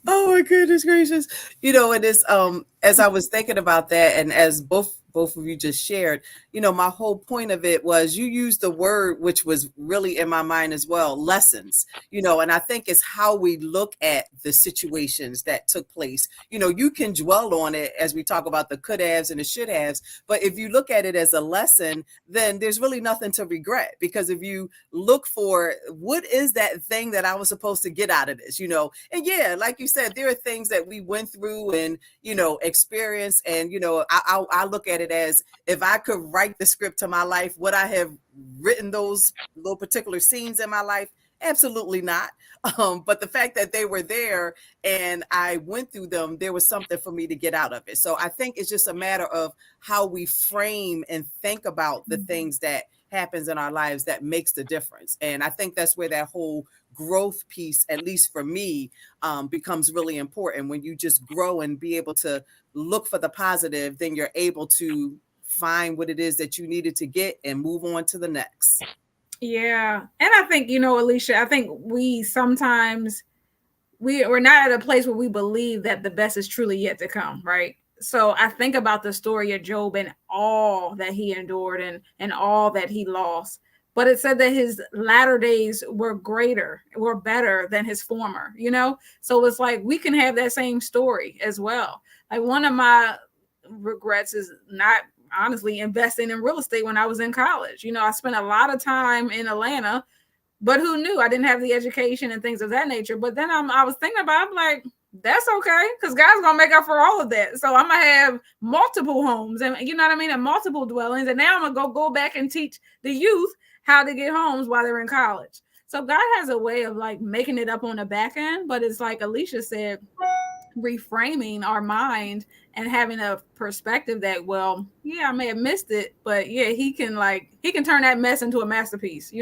Oh my goodness gracious. And this as I was thinking about that, and as both of you just shared, my whole point of it was you used the word, which was really in my mind as well, lessons, and I think it's how we look at the situations that took place. You can dwell on it as we talk about the could haves and the should haves, but if you look at it as a lesson, then there's really nothing to regret, because if you look for what is that thing that I was supposed to get out of this, and yeah, like you said, there are things that we went through and, experience. And, I look at it as, if I could write the script to my life, would I have written those little particular scenes in my life? Absolutely not. But the fact that they were there and I went through them, there was something for me to get out of it. So I think it's just a matter of how we frame and think about the things that happens in our lives that makes the difference. And I think that's where that whole growth piece, at least for me, becomes really important. When you just grow and be able to look for the positive, then you're able to find what it is that you needed to get and move on to the next. Yeah. And I think, Alisha, I think we sometimes we're not at a place where we believe that the best is truly yet to come, right? So I think about the story of Job and all that he endured and all that he lost. But it said that his latter days were better than his former, So it's like we can have that same story as well. Like, one of my regrets is not honestly investing in real estate when I was in college. I spent a lot of time in Atlanta, but who knew? I didn't have the education and things of that nature. But then I was thinking about it, I'm like, that's okay, because God's gonna make up for all of that. So I'm gonna have multiple homes, and you know what I mean, and multiple dwellings. And now I'm gonna go back and teach the youth how to get homes while they're in college. So God has a way of like making it up on the back end, but it's like Alisha said, reframing our mind and having a perspective that, well, yeah, I may have missed it, but yeah, he can turn that mess into a masterpiece,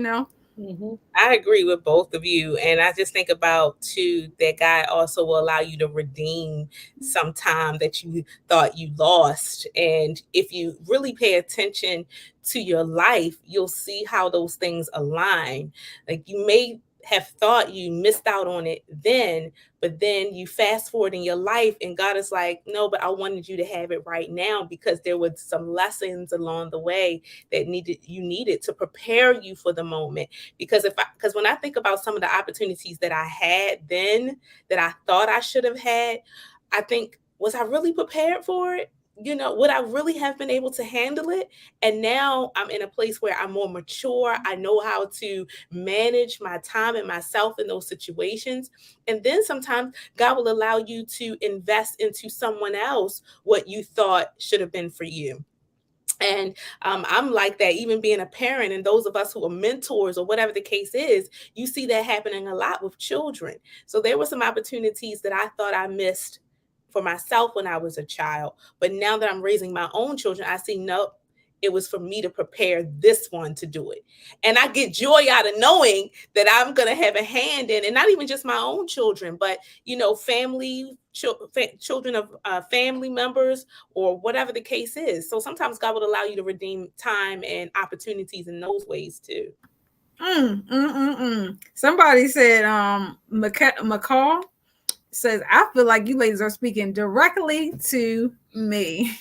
Mm-hmm. I agree with both of you. And I just think about, too, that God also will allow you to redeem some time that you thought you lost. And if you really pay attention to your life, you'll see how those things align. Like, you may have thought you missed out on it then, but then you fast forward in your life and God is like, no, but I wanted you to have it right now, because there were some lessons along the way that you needed to prepare you for the moment. Because when I think about some of the opportunities that I had then that I thought I should have had, I think, was I really prepared for it? Would I really have been able to handle it? And now I'm in a place where I'm more mature. I know how to manage my time and myself in those situations. And then sometimes God will allow you to invest into someone else what you thought should have been for you. And I'm like that, even being a parent, and those of us who are mentors or whatever the case is, you see that happening a lot with children. So there were some opportunities that I thought I missed for myself when I was a child. But now that I'm raising my own children, I see, nope, it was for me to prepare this one to do it. And I get joy out of knowing that I'm going to have a hand in, and not even just my own children, but, children of family members, or whatever the case is. So sometimes God would allow you to redeem time and opportunities in those ways too. Somebody said, McCall says, I feel like you ladies are speaking directly to me.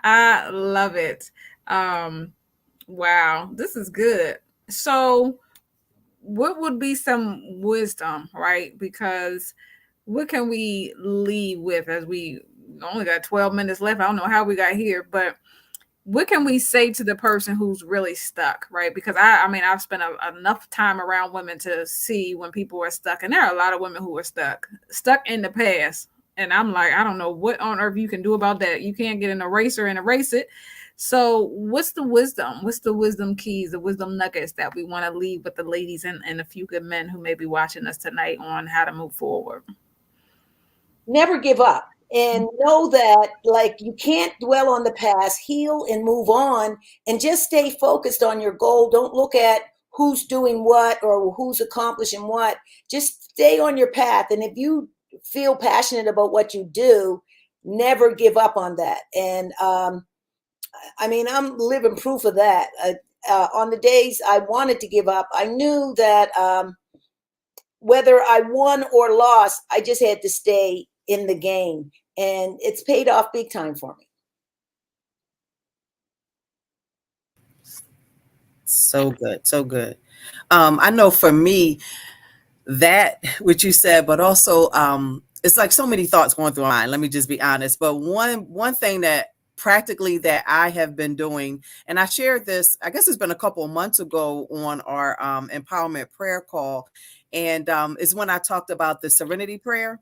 I love it. Wow, this is good. So what would be some wisdom, right? Because what can we leave with, as we only got 12 minutes left? I don't know how we got here, but what can we say to the person who's really stuck, right? Because I've spent enough time around women to see when people are stuck, and there are a lot of women who are stuck in the past. And I'm like, I don't know what on earth you can do about that. You can't get an eraser and erase it. So what's the wisdom? What's the wisdom keys, the wisdom nuggets that we want to leave with the ladies and a few good men who may be watching us tonight on how to move forward? Never give up. And know that, like, you can't dwell on the past, heal and move on, and just stay focused on your goal. Don't look at who's doing what or who's accomplishing what. Just stay on your path. And if you feel passionate about what you do, never give up on that. And I'm living proof of that. On the days I wanted to give up, I knew that whether I won or lost, I just had to stay in the game. And it's paid off big time for me. So good. So good. I know for me, that what you said, but also it's like so many thoughts going through my mind. Let me just be honest. But one thing that practically that I have been doing, and I shared this, I guess it's been a couple of months ago on our empowerment prayer call, and is when I talked about the serenity prayer.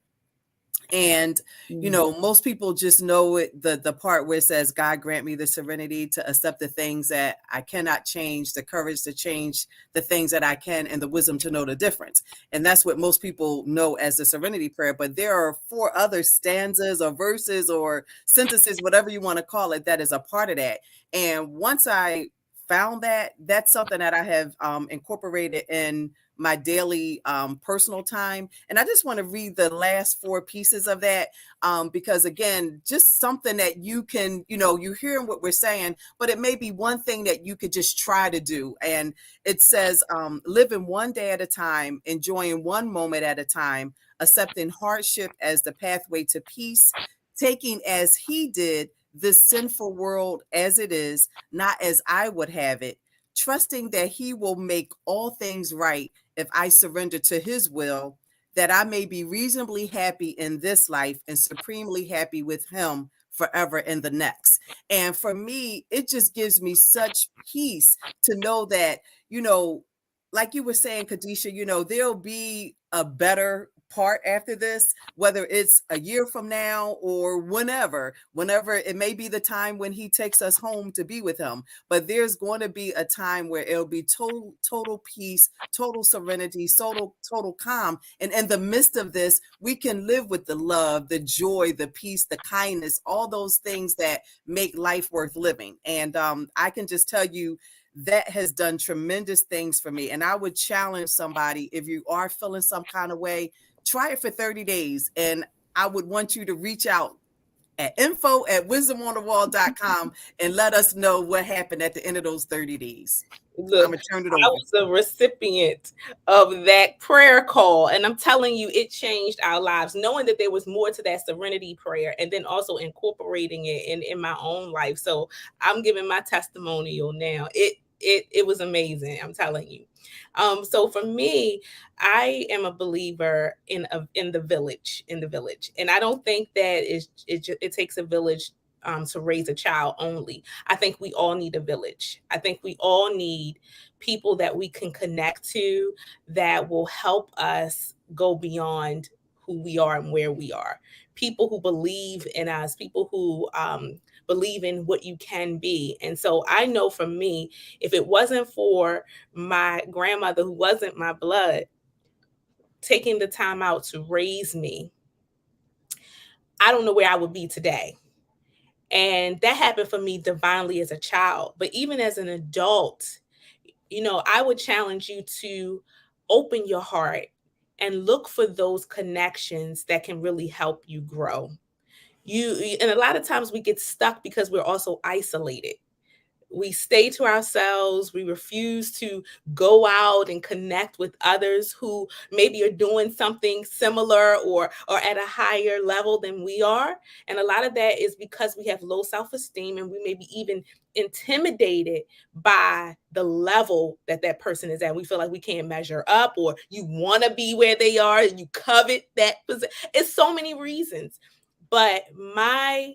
And most people just know it, the part where it says, God grant me the serenity to accept the things that I cannot change, the courage to change the things that I can, and the wisdom to know the difference. And that's what most people know as the serenity prayer. But there are 4 other stanzas or verses or sentences, whatever you want to call it, that is a part of that. And once I found that, that's something that I have incorporated in my daily personal time. And I just want to read the last 4 pieces of that because, again, just something that you can, you're hearing what we're saying, but it may be one thing that you could just try to do. And it says, living one day at a time, enjoying one moment at a time, accepting hardship as the pathway to peace, taking as he did this sinful world as it is, not as I would have it, trusting that he will make all things right if I surrender to his will, that I may be reasonably happy in this life and supremely happy with him forever in the next. And for me, it just gives me such peace to know that, like you were saying, Kadesha, there'll be a better part after this, whether it's a year from now or whenever it may be the time when he takes us home to be with him. But there's going to be a time where it'll be total peace, total serenity, total calm. And in the midst of this, we can live with the love, the joy, the peace, the kindness, all those things that make life worth living. And I can just tell you, that has done tremendous things for me. And I would challenge somebody, if you are feeling some kind of way, try it for 30 days. And I would want you to reach out at info@wisdomonthewall.com and let us know what happened at the end of those 30 days. Look, I'm going to turn it I over. was a recipient of that prayer call, and I'm telling you, it changed our lives, knowing that there was more to that serenity prayer and then also incorporating it in my own life. So I'm giving my testimonial now. It was amazing. I'm telling you. So for me, I am a believer in the village, and I don't think that it takes a village to raise a child only. I think we all need a village. I think we all need people that we can connect to that will help us go beyond who we are and where we are. People who believe in us, people who believe in what you can be. And so I know for me, if it wasn't for my grandmother, who wasn't my blood, taking the time out to raise me, I don't know where I would be today. And that happened for me divinely as a child. But even as an adult, I would challenge you to open your heart and look for those connections that can really help you grow. And a lot of times we get stuck because we're also isolated. We stay to ourselves. We refuse to go out and connect with others who maybe are doing something similar or at a higher level than we are. And a lot of that is because we have low self-esteem, and we may be even intimidated by the level that person is at. We feel like we can't measure up, or you want to be where they are, and you covet that position. It's so many reasons. But my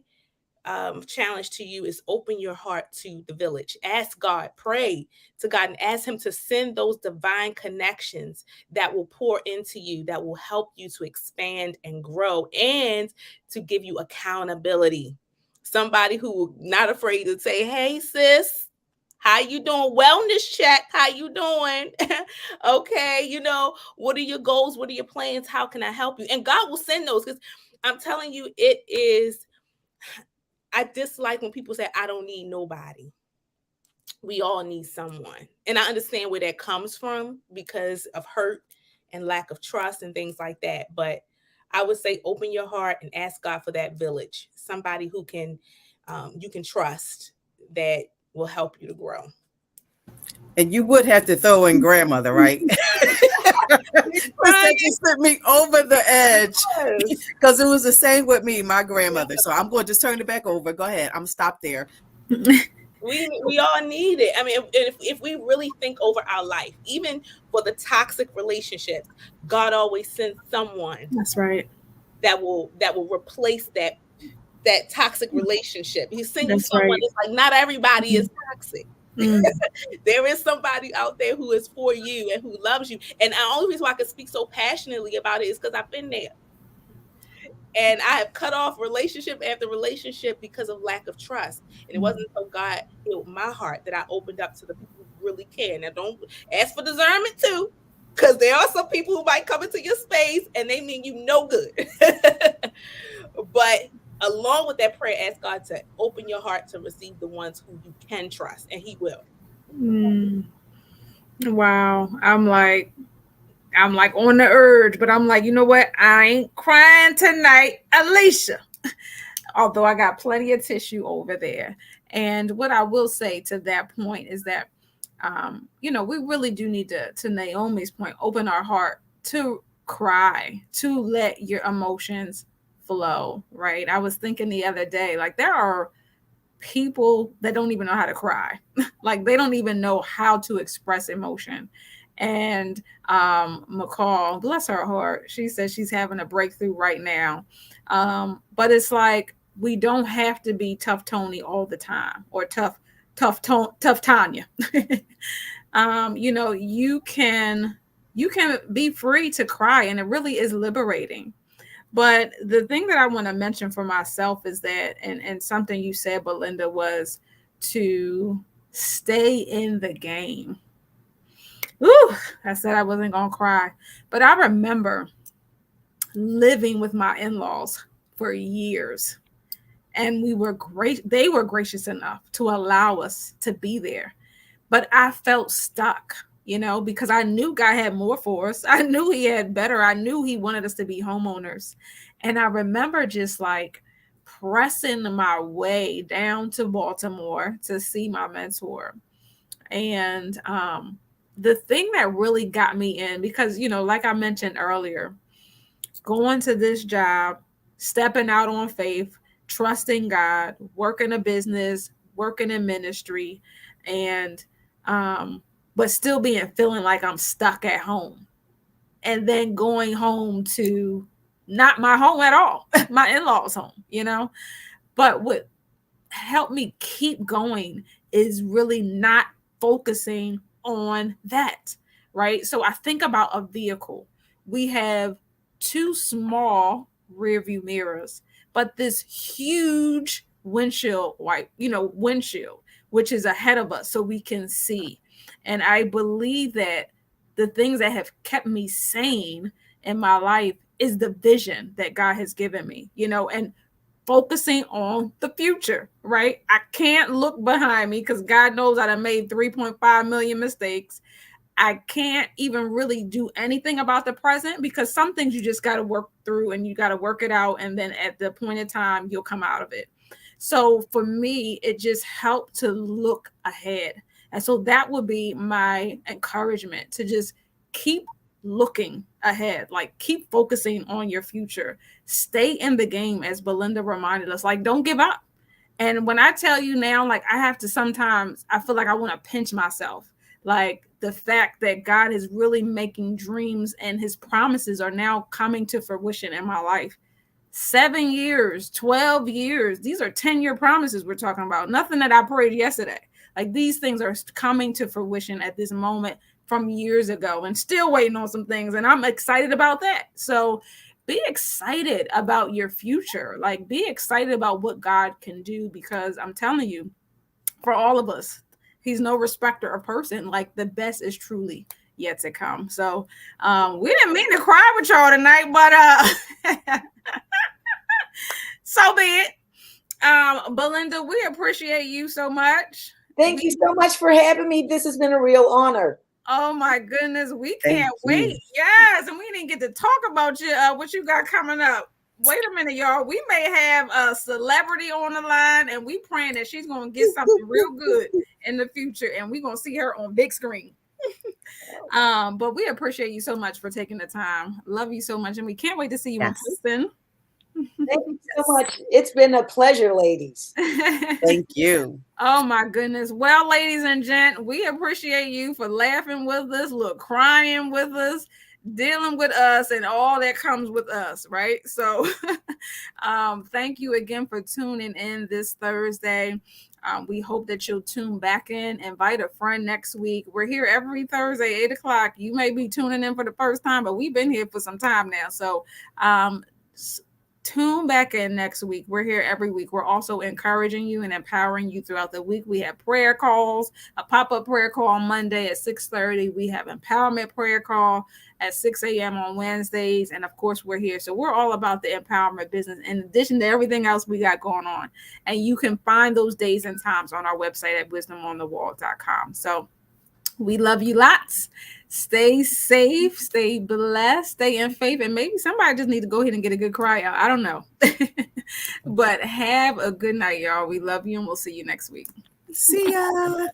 challenge to you is open your heart to the village. Ask God, pray to God, and ask him to send those divine connections that will pour into you, that will help you to expand and grow, and to give you accountability. Somebody who not afraid to say, hey sis, how you doing? Wellness check. How you doing? Okay. What are your goals? What are your plans? How can I help you? And God will send those, because I'm telling you, I dislike when people say, I don't need nobody. We all need someone. And I understand where that comes from because of hurt and lack of trust and things like that. But I would say open your heart and ask God for that village, somebody who you can trust, that will help you to grow. And you would have to throw in grandmother, right? That just sent me over the edge, because it was the same with me, my grandmother. So I'm going to just turn it back over. Go ahead. I'm going to stop there. We all need it. I mean, if we really think over our life, even for the toxic relationships, God always sends someone That's right. that will replace that toxic relationship. He's sending That's someone. right. It's like not everybody is toxic. Mm. There is somebody out there who is for you and who loves you. And the only reason why I can speak so passionately about it is because I've been there. And I have cut off relationship after relationship because of lack of trust. And it wasn't until God healed my heart that I opened up to the people who really care. Now, don't ask for discernment too, because there are some people who might come into your space and they mean you no good. But along with that prayer, ask God to open your heart to receive the ones who you can trust, and He will. Mm. Wow. I'm like on the urge, but I'm like, you know what? I ain't crying tonight, Alisha. Although I got plenty of tissue over there. And what I will say to that point is that, we really do need to Naomi's point, open our heart to cry, to let your emotions flow, right? I was thinking the other day, like there are people that don't even know how to cry. Like they don't even know how to express emotion. And McCall, bless her heart, she says she's having a breakthrough right now. But it's like we don't have to be tough Tony all the time or tough Tanya. You can be free to cry, and it really is liberating. But the thing that I want to mention for myself is that, and something you said, Belinda, was to stay in the game. Ooh, I said I wasn't going to cry. But I remember living with my in-laws for years. And we were great. They were gracious enough to allow us to be there. But I felt stuck, because I knew God had more for us. I knew He had better. I knew He wanted us to be homeowners. And I remember just like pressing my way down to Baltimore to see my mentor. And the thing that really got me in, because, like I mentioned earlier, going to this job, stepping out on faith, trusting God, working a business, working in ministry, and but still feeling like I'm stuck at home. And then going home to not my home at all, my in-laws' home. But what helped me keep going is really not focusing on that, right? So I think about a vehicle. We have two small rear view mirrors, but this huge windshield windshield, which is ahead of us so we can see. And I believe that the things that have kept me sane in my life is the vision that God has given me, and focusing on the future, right? I can't look behind me because God knows I made 3.5 million mistakes. I can't even really do anything about the present because some things you just got to work through and you got to work it out. And then at the point in time, you'll come out of it. So for me, it just helped to look ahead. And so that would be my encouragement to just keep looking ahead, like keep focusing on your future. Stay in the game, as Belinda reminded us, like don't give up. And when I tell you now, like I have to sometimes, I feel like I want to pinch myself. Like the fact that God is really making dreams and His promises are now coming to fruition in my life. 7 years, 12 years, these are 10-year promises we're talking about. Nothing that I prayed yesterday. Like these things are coming to fruition at this moment from years ago and still waiting on some things. And I'm excited about that. So be excited about your future. Like be excited about what God can do, because I'm telling you, for all of us, He's no respecter of person. Like the best is truly yet to come. So we didn't mean to cry with y'all tonight, but so be it. Belinda, we appreciate you so much. Thank you so much for having me. This has been a real honor. Oh my goodness, we can't wait. Yes, and we didn't get to talk about you, what you got coming up. Wait a minute, y'all. We may have a celebrity on the line, and we praying that she's going to get something real good in the future, and we're going to see her on big screen. But we appreciate you so much for taking the time. Love you so much, and we can't wait to see you in person. Thank you so much. It's been a pleasure, ladies. Thank you. Oh my goodness. Well, ladies and gent, we appreciate you for laughing with us, look, crying with us, dealing with us, and all that comes with us, right? So thank you again for tuning in this Thursday. We hope that you'll tune back in, invite a friend next week. We're here every Thursday, 8 o'clock. You may be tuning in for the first time, but we've been here for some time now. So tune back in next week. We're here every week. We're also encouraging you and empowering you throughout the week. We have prayer calls, a pop-up prayer call on Monday at 6:30. We have empowerment prayer call at 6 a.m. on Wednesdays. And of course, we're here. So we're all about the empowerment business in addition to everything else we got going on. And you can find those days and times on our website at wisdomonthewall.com. So we love you lots. Stay safe, stay blessed, stay in faith, and maybe somebody just need to go ahead and get a good cry out. I don't know. But have a good night, y'all. We love you, and we'll see you next week. See ya.